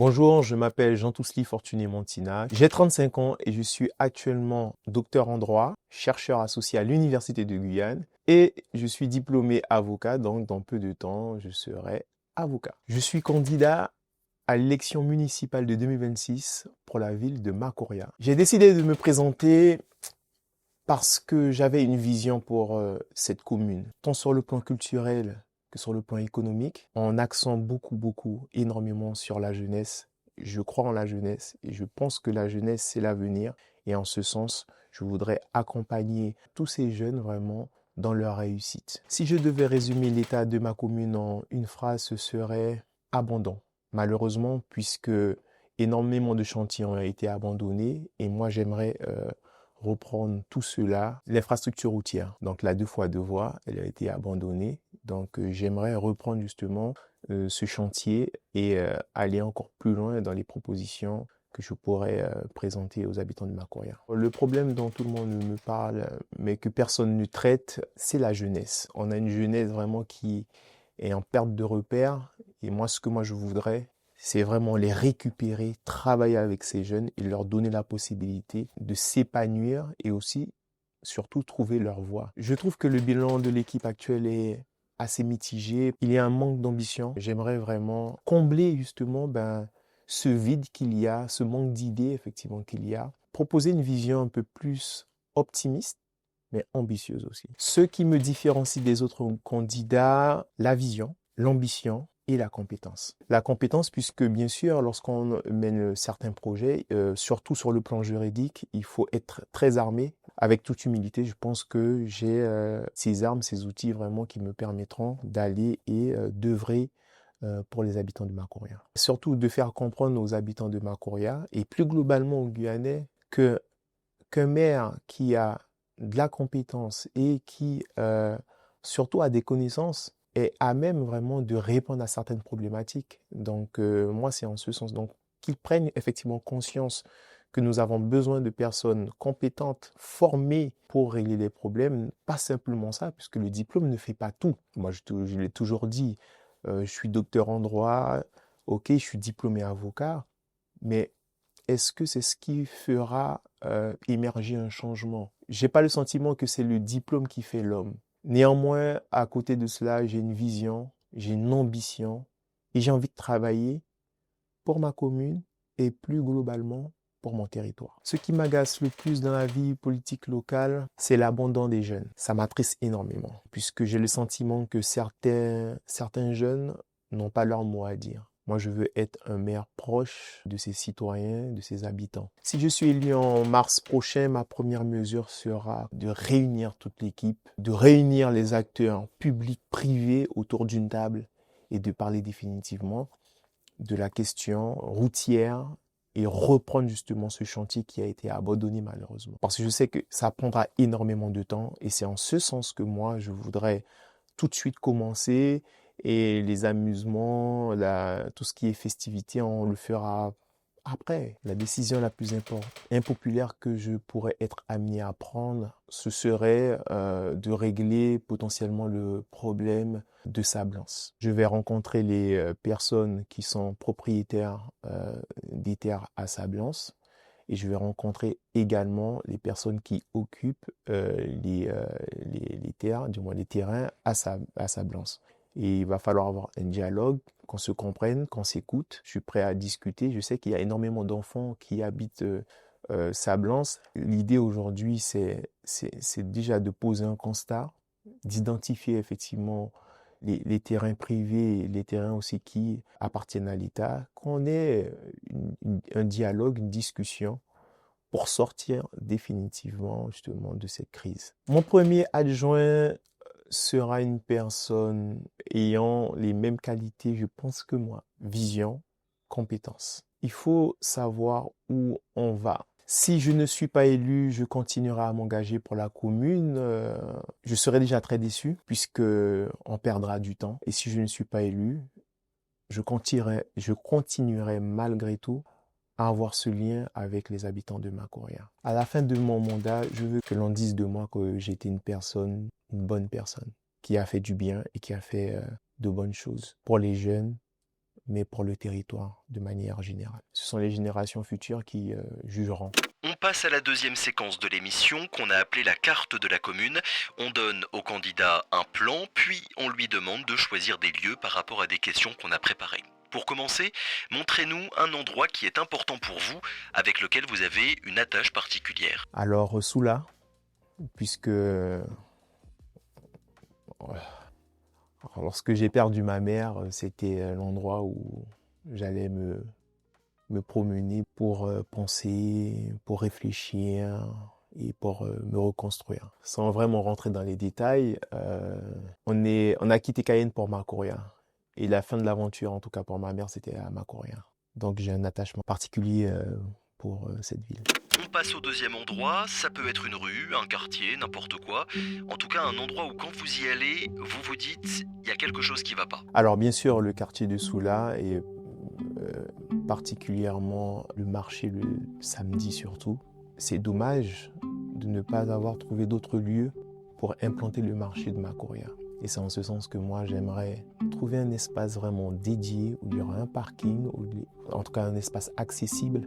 Bonjour, je m'appelle Jean-Tously Fortuné Montina. J'ai 35 ans et je suis actuellement docteur en droit, chercheur associé à l'Université de Guyane et je suis diplômé avocat, donc dans peu de temps, je serai avocat. Je suis candidat à l'élection municipale de 2026 pour la ville de Macoria. J'ai décidé de me présenter parce que j'avais une vision pour cette commune, tant sur le plan culturel que sur le plan économique, en accent énormément sur la jeunesse. Je crois en la jeunesse et je pense que la jeunesse, c'est l'avenir. Et en ce sens, je voudrais accompagner tous ces jeunes vraiment dans leur réussite. Si je devais résumer l'état de ma commune en une phrase, ce serait abandon. Malheureusement, puisque énormément de chantiers ont été abandonnés et moi j'aimerais reprendre tout cela, l'infrastructure routière. Donc la 2x2 voies, elle a été abandonnée. Donc j'aimerais reprendre justement ce chantier et aller encore plus loin dans les propositions que je pourrais présenter aux habitants de Macoria. Le problème dont tout le monde me parle, mais que personne ne traite, c'est la jeunesse. On a une jeunesse vraiment qui est en perte de repères. Et moi, ce que je voudrais, c'est vraiment les récupérer, travailler avec ces jeunes et leur donner la possibilité de s'épanouir et aussi, surtout, trouver leur voie. Je trouve que le bilan de l'équipe actuelle est assez mitigé. Il y a un manque d'ambition. J'aimerais vraiment combler justement ce vide qu'il y a, ce manque d'idées effectivement qu'il y a. Proposer une vision un peu plus optimiste, mais ambitieuse aussi. Ce qui me différencie des autres candidats, la vision, l'ambition et la compétence. La compétence, puisque bien sûr, lorsqu'on mène certains projets, surtout sur le plan juridique, il faut être très armé. Avec toute humilité, je pense que j'ai ces armes, ces outils vraiment qui me permettront d'aller et d'œuvrer pour les habitants de Macoria. Surtout de faire comprendre aux habitants de Macoria et plus globalement aux Guyanais qu'un maire qui a de la compétence et qui surtout a des connaissances est à même vraiment de répondre à certaines problématiques. Donc moi c'est en ce sens. Donc qu'ils prennent effectivement conscience que nous avons besoin de personnes compétentes, formées pour régler les problèmes. Pas simplement ça, puisque le diplôme ne fait pas tout. Moi je l'ai toujours dit, je suis docteur en droit, ok, je suis diplômé avocat, mais est-ce que c'est ce qui fera émerger un changement? J'ai pas le sentiment que c'est le diplôme qui fait l'homme. Néanmoins, à côté de cela, j'ai une vision, j'ai une ambition et j'ai envie de travailler pour ma commune et plus globalement pour mon territoire. Ce qui m'agace le plus dans la vie politique locale, c'est l'abandon des jeunes. Ça m'attriste énormément puisque j'ai le sentiment que certains jeunes n'ont pas leur mot à dire. Moi, je veux être un maire proche de ses citoyens, de ses habitants. Si je suis élu en mars prochain, ma première mesure sera de réunir toute l'équipe, de réunir les acteurs publics, privés autour d'une table et de parler définitivement de la question routière et reprendre justement ce chantier qui a été abandonné malheureusement. Parce que je sais que ça prendra énormément de temps et c'est en ce sens que moi, je voudrais tout de suite commencer et les amusements, tout ce qui est festivité, on le fera après. La décision la plus impopulaire que je pourrais être amené à prendre, ce serait de régler potentiellement le problème de Sablance. Je vais rencontrer les personnes qui sont propriétaires des terres à Sablance et je vais rencontrer également les personnes qui occupent les terres, du moins les terrains à Sablance. Et il va falloir avoir un dialogue, qu'on se comprenne, qu'on s'écoute. Je suis prêt à discuter. Je sais qu'il y a énormément d'enfants qui habitent Sablance. L'idée aujourd'hui, c'est déjà de poser un constat, d'identifier effectivement les terrains privés, les terrains aussi qui appartiennent à l'État, qu'on ait un dialogue, une discussion pour sortir définitivement justement de cette crise. Mon premier adjoint sera une personne ayant les mêmes qualités, je pense, que moi. Vision, compétence. Il faut savoir où on va. Si je ne suis pas élu, je continuerai à m'engager pour la commune. Je serai déjà très déçu puisque on perdra du temps. Et si je ne suis pas élu, je continuerai malgré tout à avoir ce lien avec les habitants de Macoria. À la fin de mon mandat, je veux que l'on dise de moi que j'étais une bonne personne, qui a fait du bien et qui a fait de bonnes choses pour les jeunes, mais pour le territoire de manière générale. Ce sont les générations futures qui jugeront. On passe à la deuxième séquence de l'émission qu'on a appelée la carte de la commune. On donne au candidat un plan, puis on lui demande de choisir des lieux par rapport à des questions qu'on a préparées. Pour commencer, montrez-nous un endroit qui est important pour vous, avec lequel vous avez une attache particulière. Alors, Soula, puisque lorsque j'ai perdu ma mère, c'était l'endroit où j'allais me promener pour penser, pour réfléchir et pour me reconstruire. Sans vraiment rentrer dans les détails, on a quitté Cayenne pour Macoria. Et la fin de l'aventure, en tout cas pour ma mère, c'était à Macoria. Donc j'ai un attachement particulier pour cette ville. On passe au deuxième endroit, ça peut être une rue, un quartier, n'importe quoi. En tout cas, un endroit où quand vous y allez, vous vous dites, il y a quelque chose qui va pas. Alors bien sûr, le quartier de Soula et particulièrement le marché le samedi surtout. C'est dommage de ne pas avoir trouvé d'autres lieux pour implanter le marché de Macoria. Et c'est en ce sens que moi j'aimerais trouver un espace vraiment dédié où il y aura un parking, en tout cas un espace accessible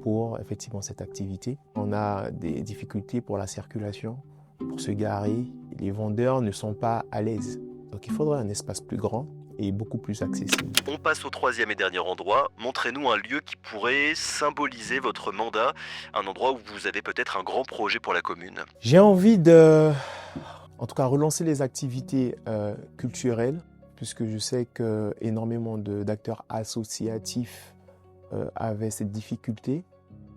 pour effectivement cette activité. On a des difficultés pour la circulation, pour se garer. Les vendeurs ne sont pas à l'aise. Donc il faudrait un espace plus grand et beaucoup plus accessible. On passe au troisième et dernier endroit. Montrez-nous un lieu qui pourrait symboliser votre mandat, un endroit où vous avez peut-être un grand projet pour la commune. J'ai envie de, en tout cas, relancer les activités culturelles, puisque je sais que énormément d'acteurs associatifs avaient cette difficulté.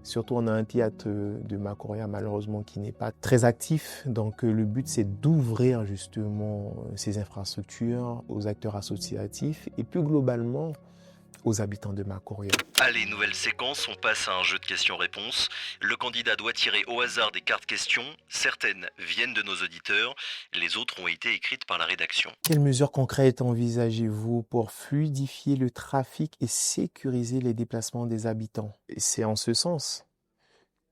Surtout, on a un théâtre de Macoria, malheureusement, qui n'est pas très actif. Donc, le but, c'est d'ouvrir justement ces infrastructures aux acteurs associatifs et plus globalement aux habitants de Macoria. Allez, nouvelle séquence, on passe à un jeu de questions-réponses. Le candidat doit tirer au hasard des cartes questions. Certaines viennent de nos auditeurs, les autres ont été écrites par la rédaction. Quelles mesures concrètes envisagez-vous pour fluidifier le trafic et sécuriser les déplacements des habitants? Et c'est en ce sens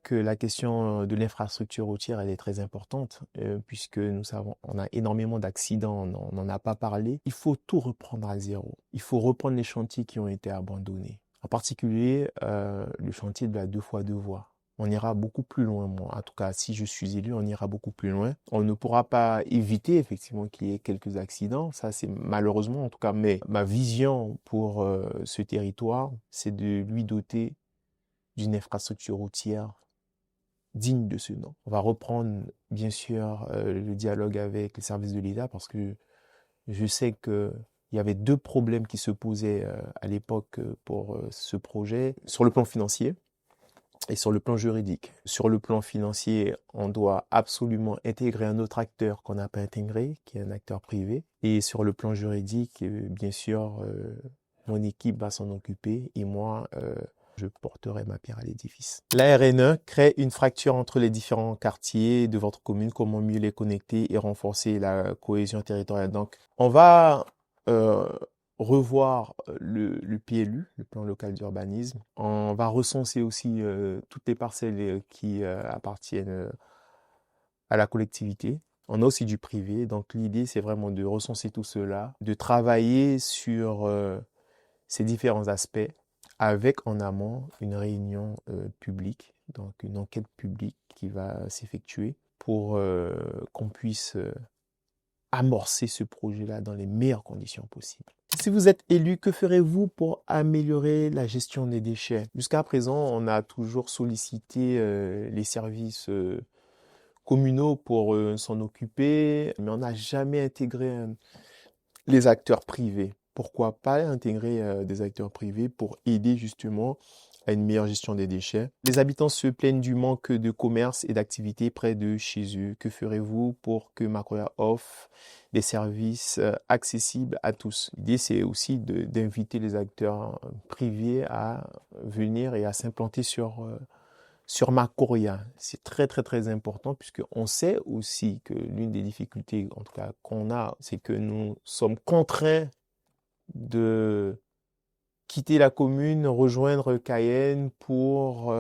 que la question de l'infrastructure routière elle est très importante, puisque nous savons on a énormément d'accidents, on n'en a pas parlé. Il faut tout reprendre à zéro. Il faut reprendre les chantiers qui ont été abandonnés. En particulier, le chantier de la 2x2 voies. On ira beaucoup plus loin, moi. En tout cas, si je suis élu, on ira beaucoup plus loin. On ne pourra pas éviter, effectivement, qu'il y ait quelques accidents. Ça, c'est malheureusement, en tout cas, mais ma vision pour ce territoire, c'est de lui doter d'une infrastructure routière digne de ce nom. On va reprendre, bien sûr, le dialogue avec les services de l'État parce que je sais qu'il y avait deux problèmes qui se posaient à l'époque pour ce projet, sur le plan financier et sur le plan juridique. Sur le plan financier, on doit absolument intégrer un autre acteur qu'on n'a pas intégré, qui est un acteur privé. Et sur le plan juridique, bien sûr, mon équipe va s'en occuper et moi, je porterai ma pierre à l'édifice. La RN1 crée une fracture entre les différents quartiers de votre commune. Comment mieux les connecter et renforcer la cohésion territoriale? Donc, on va revoir le PLU, le plan local d'urbanisme. On va recenser aussi toutes les parcelles qui appartiennent à la collectivité. On a aussi du privé. Donc, l'idée, c'est vraiment de recenser tout cela, de travailler sur ces différents aspects avec en amont une réunion publique, donc une enquête publique qui va s'effectuer pour qu'on puisse amorcer ce projet-là dans les meilleures conditions possibles. Si vous êtes élu, que ferez-vous pour améliorer la gestion des déchets? Jusqu'à présent, on a toujours sollicité les services communaux pour s'en occuper, mais on n'a jamais intégré les acteurs privés. Pourquoi pas intégrer des acteurs privés pour aider justement à une meilleure gestion des déchets? Les habitants se plaignent du manque de commerce et d'activités près de chez eux. Que ferez-vous pour que Macoria offre des services accessibles à tous? L'idée, c'est aussi d'inviter les acteurs privés à venir et à s'implanter sur Macoria. C'est très très très important puisqu'on sait aussi que l'une des difficultés, en tout cas qu'on a, c'est que nous sommes contraints de quitter la commune, rejoindre Cayenne pour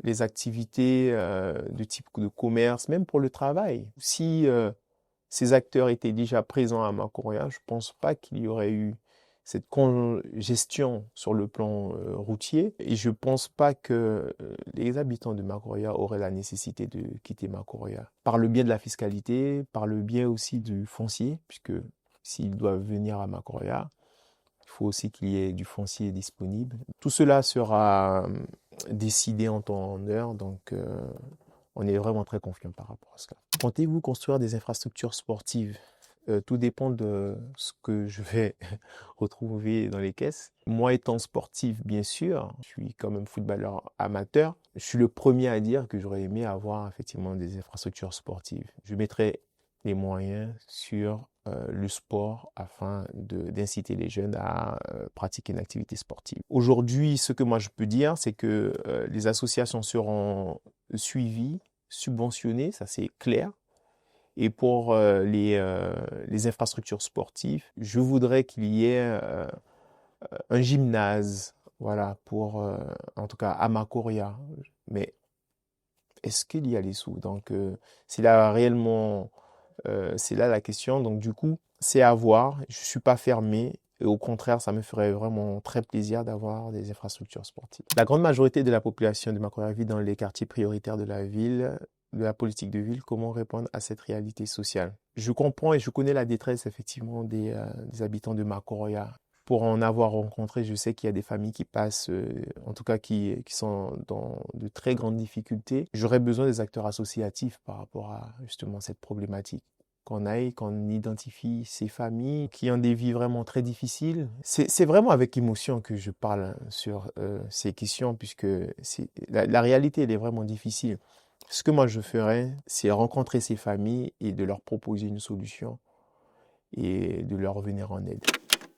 les activités de type de commerce, même pour le travail. Si ces acteurs étaient déjà présents à Macoria, je ne pense pas qu'il y aurait eu cette congestion sur le plan routier. Et je pense pas que les habitants de Macoria auraient la nécessité de quitter Macoria. Par le biais de la fiscalité, par le biais aussi du foncier, puisque s'ils doivent venir à Macoria, il faut aussi qu'il y ait du foncier disponible. Tout cela sera décidé en temps et en heure, donc on est vraiment très confiant par rapport à cela. Comptez-vous construire des infrastructures sportives? Tout dépend de ce que je vais retrouver dans les caisses. Moi, étant sportif, bien sûr, je suis quand même footballeur amateur. Je suis le premier à dire que j'aurais aimé avoir effectivement des infrastructures sportives. Je mettrai les moyens sur le sport afin d'inciter les jeunes à pratiquer une activité sportive. Aujourd'hui, ce que moi je peux dire, c'est que les associations seront suivies, subventionnées, ça c'est clair. Et pour les infrastructures sportives, je voudrais qu'il y ait un gymnase, voilà, pour, en tout cas, à Macoria. Mais est-ce qu'il y a les sous? Donc, c'est là réellement, c'est là la question. Donc, du coup, c'est à voir. Je ne suis pas fermé. Et au contraire, ça me ferait vraiment très plaisir d'avoir des infrastructures sportives. La grande majorité de la population de Macoria vit dans les quartiers prioritaires de la ville, de la politique de ville. Comment répondre à cette réalité sociale? Je comprends et je connais la détresse effectivement des habitants de Macoria. Pour en avoir rencontré, je sais qu'il y a des familles qui passent, en tout cas qui sont dans de très grandes difficultés. J'aurais besoin des acteurs associatifs par rapport à justement cette problématique. Qu'on identifie ces familles qui ont des vies vraiment très difficiles. C'est vraiment avec émotion que je parle sur ces questions, puisque la réalité, elle est vraiment difficile. Ce que moi je ferais, c'est rencontrer ces familles et de leur proposer une solution et de leur venir en aide.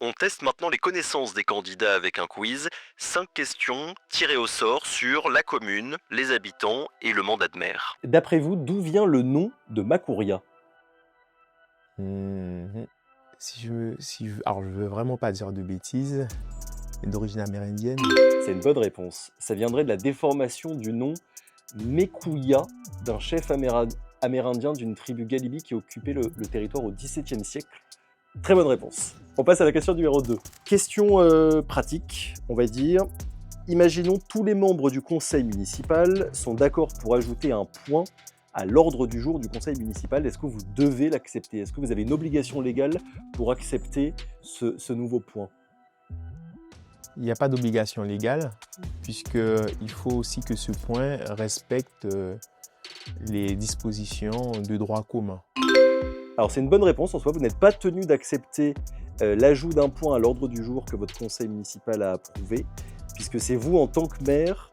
On teste maintenant les connaissances des candidats avec un quiz. 5 questions tirées au sort sur la commune, les habitants et le mandat de maire. D'après vous, d'où vient le nom de Macoria? Alors, je veux vraiment pas dire de bêtises, mais d'origine amérindienne. C'est une bonne réponse. Ça viendrait de la déformation du nom Mekouya, d'un chef amérindien d'une tribu Galibi qui occupait le territoire au XVIIe siècle. Très bonne réponse. On passe à la question numéro 2. Question pratique, on va dire. Imaginons tous les membres du conseil municipal sont d'accord pour ajouter un point à l'ordre du jour du conseil municipal. Est-ce que vous devez l'accepter? Est-ce que vous avez une obligation légale pour accepter ce nouveau point? Il n'y a pas d'obligation légale, puisqu'il faut aussi que ce point respecte les dispositions de droit commun. Alors c'est une bonne réponse, en soi, vous n'êtes pas tenu d'accepter l'ajout d'un point à l'ordre du jour que votre conseil municipal a approuvé, puisque c'est vous en tant que maire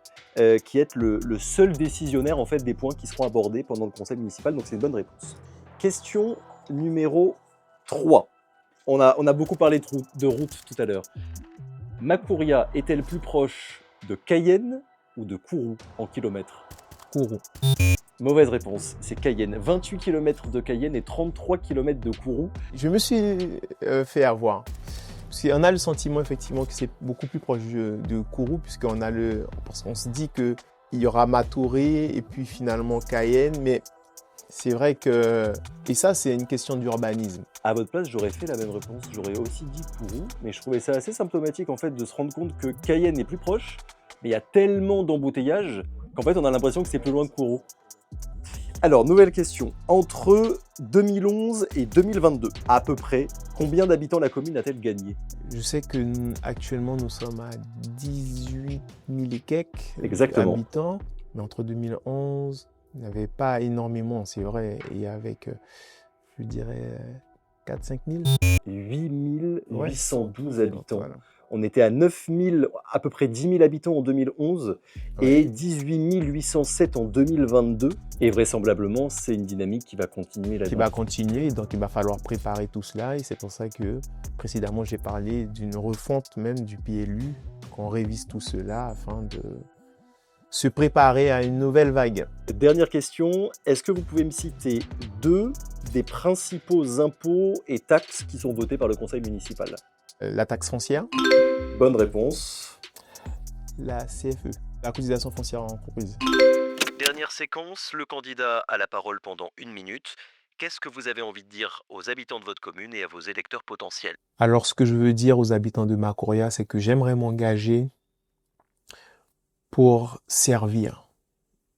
qui êtes le seul décisionnaire en fait, des points qui seront abordés pendant le conseil municipal, donc c'est une bonne réponse. Question numéro 3. On a beaucoup parlé de route tout à l'heure. Macoria est-elle plus proche de Cayenne ou de Kourou en kilomètres? Kourou. Mauvaise réponse, c'est Cayenne. 28 km de Cayenne et 33 km de Kourou. Je me suis fait avoir. Parce qu'on a le sentiment effectivement que c'est beaucoup plus proche de Kourou, parce qu'on se dit qu'il y aura Matouré et puis finalement Cayenne, mais c'est vrai que... Et ça, c'est une question d'urbanisme. À votre place, j'aurais fait la même réponse, j'aurais aussi dit Kourou, mais je trouvais ça assez symptomatique en fait de se rendre compte que Cayenne est plus proche, mais il y a tellement d'embouteillages qu'en fait on a l'impression que c'est plus loin que Kourou. Alors, nouvelle question. Entre 2011 et 2022, à peu près, combien d'habitants la commune a-t-elle gagné? Je sais qu'actuellement, nous sommes à 18 000 et quelques Exactement. habitants. Mais entre 2011, il n'y avait pas énormément, c'est vrai. Et avec, je dirais, 4-5 000. 8 812 habitants. Voilà. On était à 9 000, à peu près 10 000 habitants en 2011 et 18 807 en 2022. Et vraisemblablement, c'est une dynamique qui va continuer là-dedans. Qui va continuer, donc il va falloir préparer tout cela. Et c'est pour ça que précédemment, j'ai parlé d'une refonte même du PLU, qu'on révise tout cela afin de se préparer à une nouvelle vague. Dernière question, est-ce que vous pouvez me citer 2 des principaux impôts et taxes qui sont votés par le conseil municipal? La taxe foncière. Bonne réponse. La CFE, la cotisation foncière en entreprise. Dernière séquence, le candidat a la parole pendant 1 minute. qu'est-ce que vous avez envie de dire aux habitants de votre commune et à vos électeurs potentiels? Alors, ce que je veux dire aux habitants de Macoria, c'est que j'aimerais m'engager pour servir.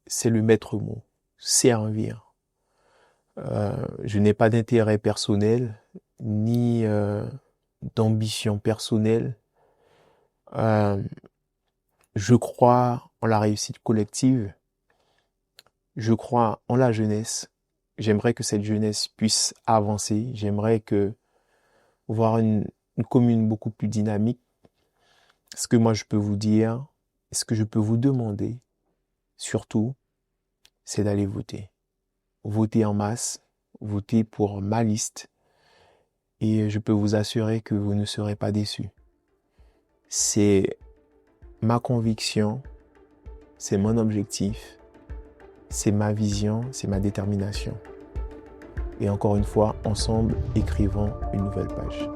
C'est le maître mot. Servir. Je n'ai pas d'intérêt personnel, ni d'ambition personnelle. Je crois en la réussite collective. Je crois en la jeunesse. J'aimerais que cette jeunesse puisse avancer. J'aimerais voir une commune beaucoup plus dynamique. Ce que moi je peux vous dire, ce que je peux vous demander, surtout, c'est d'aller voter. Voter en masse, voter pour ma liste. Et je peux vous assurer que vous ne serez pas déçus. C'est ma conviction, c'est mon objectif, c'est ma vision, c'est ma détermination. Et encore une fois, ensemble, écrivons une nouvelle page.